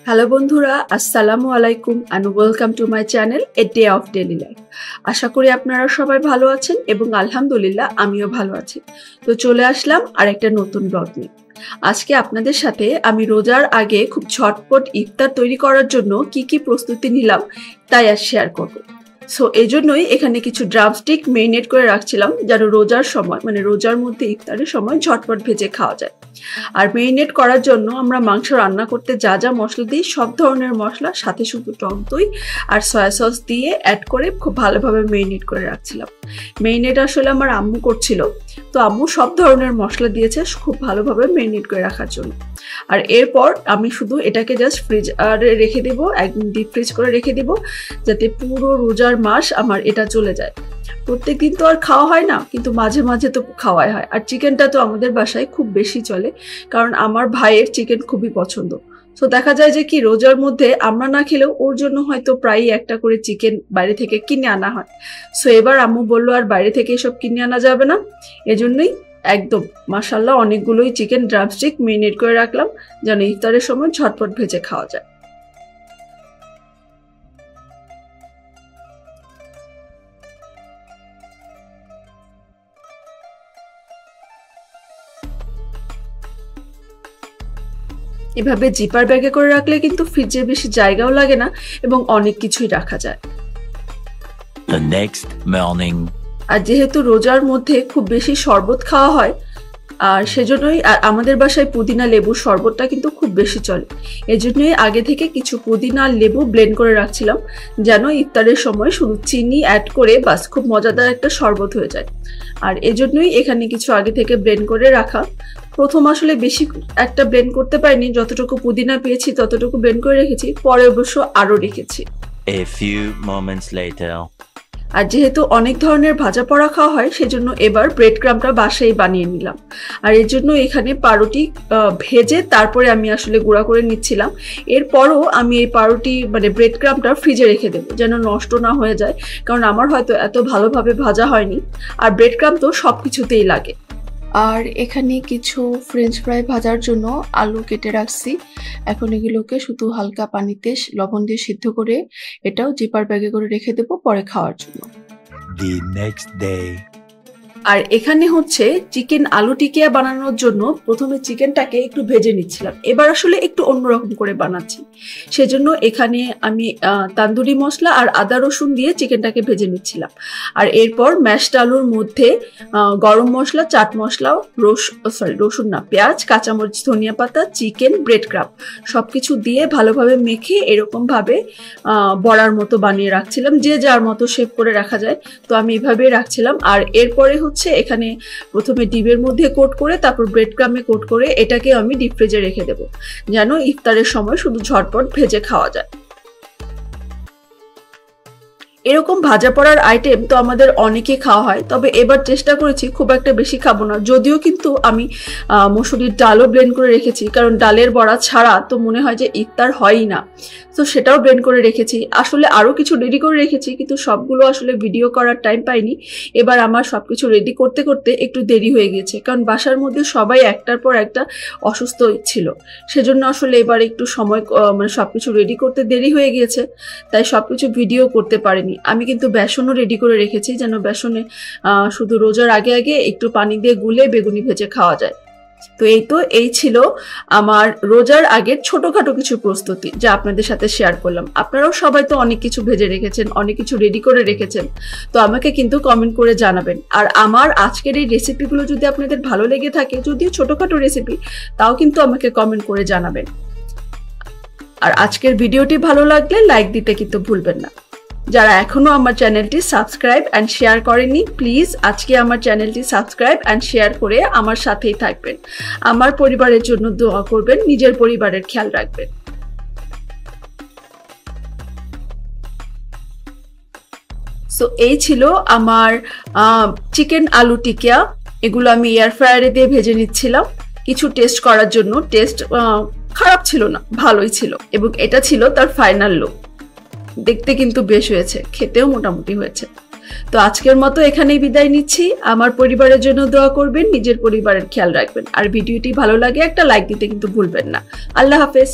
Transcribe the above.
Hello বন্ধুরা, আসসালামু আলাইকুম and welcome to my channel a day of daily life. আশা করি আপনারা সবাই ভালো আছেন এবং আলহামদুলিল্লাহ আমিও ভালো আছি। তো চলে আসলাম আর একটা নতুন ব্লগ নিয়ে। আজকে আপনাদের সাথে আমি রোজার আগে খুব ঝটপট ইফতার তৈরি করার জন্য কি প্রস্তুতি নিলাম তাই আজ শেয়ার করব। সো এই জন্যই এখানে কিছু ড্রামস্টিক মেরিনেট করে রাখছিলাম যেন রোজার সময় মানে রোজার মধ্যে ইফতারের সময় ঝটপট ভেজে খাওয়া যায়। আর মেরিনেট করার জন্য আমরা মাংস রান্না করতে যা যা মশলা দিই সব ধরনের মশলা, সাথে শুধু টক দই আর সয়া সস দিয়ে অ্যাড করে খুব ভালোভাবে মেরিনেট করে রাখছিলাম। মেরিনেট আসলে আমার আম্মু করছিল, তো আম্মু সব ধরনের মশলা দিয়েছে খুব ভালোভাবে মেরিনেট করে রাখার জন্য। আর এরপর আমি শুধু এটাকে জাস্ট ফ্রিজারে রেখে দেবো, একদম ডিপ ফ্রিজ করে রেখে দেবো যাতে পুরো রোজার মাস আমার এটা চলে যায়। প্রত্যেক দিন তো আর খাওয়া হয় না, কিন্তু মাঝে মাঝে তো খাওয়াই হয়। আর চিকেনটা তো আমাদের বাসায় খুব বেশি চলে, কারণ আমার ভাইয়ের চিকেন খুবই পছন্দ। তো দেখা যায় যে কি রোজার মধ্যে আমরা না খেলেও ওর জন্য হয়তো প্রায়ই একটা করে চিকেন বাইরে থেকে কিনে আনা হয়। সো এবার আম্মু বললো আর বাইরে থেকে এসব কিনে আনা যাবে না, এজন্যই একদম মাশাআল্লাহ অনেকগুলোই চিকেন ড্রামস্টিক মেরিনেট করে রাখলাম যেন ইফতারের সময় ঝটপট ভেজে খাওয়া যায়। এভাবে জিপার ব্যাগে করে রাখলে কিন্তু ফ্রিজে বেশি জায়গাও লাগে না এবং অনেক কিছুই রাখা যায়। The next morning. আর যেহেতু রোজার মধ্যে খুব বেশি শরবত খাওয়া হয়, আর সেজন্যই আমাদের বাসায় পুদিনা লেবুর শরবতটা কিন্তু খুব বেশি চলে। এজন্যই আগে থেকে কিছু পুদিনা লেবু ব্লেন্ড করে রাখছিলাম যেন ইফতারের সময় শুধু চিনি অ্যাড করে বাস খুব মজাদার একটা শরবত হয়ে যায়। আর এজন্যই এখানে কিছু আগে থেকে ব্লেন্ড করে রাখা। প্রথম আসলে বেশি একটা ব্লেন্ড করতে পারিনি, যতটুকু পুদিনা পেয়েছি ততটুকু ব্লেন্ড করে রেখেছি, পরে অবশ্য আরও রেখেছি। A few moments later. আর যেহেতু অনেক ধরনের ভাজা পোড়া খাওয়া হয় সেজন্য এবার ব্রেড ক্রামটা বাসায় বানিয়ে নিলাম। আর এর জন্য এখানে পাউরুটি ভেজে তারপরে আমি আসলে গুঁড়া করে নিচ্ছিলাম। এরপরও আমি এই পাউরুটি মানে ব্রেড ক্রামটা ফ্রিজে রেখে দেবো যেন নষ্ট না হয়ে যায়, কারণ আমার হয়তো এত ভালোভাবে ভাজা হয়নি। আর ব্রেড ক্রাম তো সব কিছুতেই লাগে। আর এখানে কিছু ফ্রেঞ্চ ফ্রাই ভাজার জন্য আলু কেটে রাখছি। এখন এগুলোকে শুধু হালকা পানিতে লবণ দিয়ে সিদ্ধ করে এটাও জিপার ব্যাগে করে রেখে দেবো পরে খাওয়ার জন্য। The next day. আর এখানে হচ্ছে চিকেন আলু টিকিয়া বানানোর জন্য প্রথমে চিকেনটাকে একটু ভেজে নিচ্ছিলাম। এবার আসলে একটু অন্যরকম করে বানাচ্ছি, সেজন্য এখানে আমি তান্দুরি মশলা আর আদা রসুন দিয়ে চিকেনটাকে ভেজে নিচ্ছিলাম। আর এরপর ম্যাশড আলুর মধ্যে গরম মশলা, চাট মশলা, রসুন না পেঁয়াজ, কাঁচামরিচ, ধনিয়া পাতা, চিকেন, ব্রেড ক্রাম সবকিছু দিয়ে ভালোভাবে মেখে এরকমভাবে বড়ার মতো বানিয়ে রাখছিলাম, যে যার মতো শেপ করে রাখা যায়। তো আমি এভাবেই রাখছিলাম। আর এরপরে এখানে প্রথমে ডিমের মধ্যে কোট করে তারপর ব্রেড ক্রামে কোট করে এটাকে আমি ডিপ ফ্রিজে রেখে দেবো যেন ইফতারের সময় শুধু ঝটপট ভেজে খাওয়া যায়। এরকম ভাজা পড়ার আইটেম তো আমাদের অনেকে খাওয়া হয়, তবে এবার চেষ্টা করেছি খুব একটা বেশি খাবো না। যদিও কিন্তু আমি মসুরির ডালও ব্লেন্ড করে রেখেছি, কারণ ডালের বড়া ছাড়া তো মনে হয় যে ইফতার হয়ই না। তো সেটাও ব্লেন্ড করে রেখেছি। আসলে আরও কিছু রেডি করে রেখেছি, কিন্তু সবগুলো আসলে ভিডিও করার টাইম পাইনি। এবার আমার সবকিছু রেডি করতে করতে একটু দেরি হয়ে গেছে, কারণ বাসার মধ্যে সবাই একটার পর একটা অসুস্থ ছিল। সেজন্য আসলে এবার একটু সময় মানে সবকিছু রেডি করতে দেরি হয়ে গিয়েছে, তাই সবকিছু ভিডিও করতে পারিনি। আমি কিন্তু বেসনও রেডি করে রেখেছি যেন বেসনে শুধু রোজার আগে আগে একটু পানি দিয়ে গুলে বেগুনি ভেজে খাওয়া যায়। তো এই ছিল আমার রোজার আগের ছোটখাটো কিছু প্রস্তুতি যা আপনাদের সাথে শেয়ার করলাম। আপনারাও সবাই তো অনেক কিছু ভেজে রেখেছেন, অনেক কিছু রেডি করে রেখেছেন, তো আমাকে কিন্তু কমেন্ট করে জানাবেন। আর আমার আজকের এই রেসিপিগুলো যদি আপনাদের ভালো লেগে থাকে, যদিও ছোটখাটো রেসিপি, তাও কিন্তু আমাকে কমেন্ট করে জানাবেন। আর আজকের ভিডিওটি ভালো লাগলে লাইক দিতে কিন্তু ভুলবেন না। যারা এখনো আমার চ্যানেলটি সাবস্ক্রাইব অ্যান্ড শেয়ার করেননি, প্লিজ আজকে আমার চ্যানেলটি সাবস্ক্রাইব অ্যান্ড শেয়ার করে আমার সাথেই থাকবেন। আমার পরিবারের জন্য দোয়া করবেন, নিজের পরিবারের খেয়াল রাখবেন। সো এই ছিল আমার চিকেন আলু টিকিয়া। এগুলো আমি এয়ার ফ্রায়ারে দিয়ে ভেজে নিচ্ছিলাম কিছু টেস্ট করার জন্য। টেস্ট খারাপ ছিল না, ভালোই ছিল, এবং এটা ছিল তার ফাইনাল লুক। দেখতে কিন্তু বেশ হয়েছে, খেতেও মোটামুটি হয়েছে। তো আজকের মতো এখানেই বিদায় নিচ্ছি। আমার পরিবারের জন্য দোয়া করবেন, নিজের পরিবারের খেয়াল রাখবেন। আর ভিডিওটি ভালো লাগে একটা লাইক দিতে কিন্তু ভুলবেন না। আল্লাহ হাফেজ।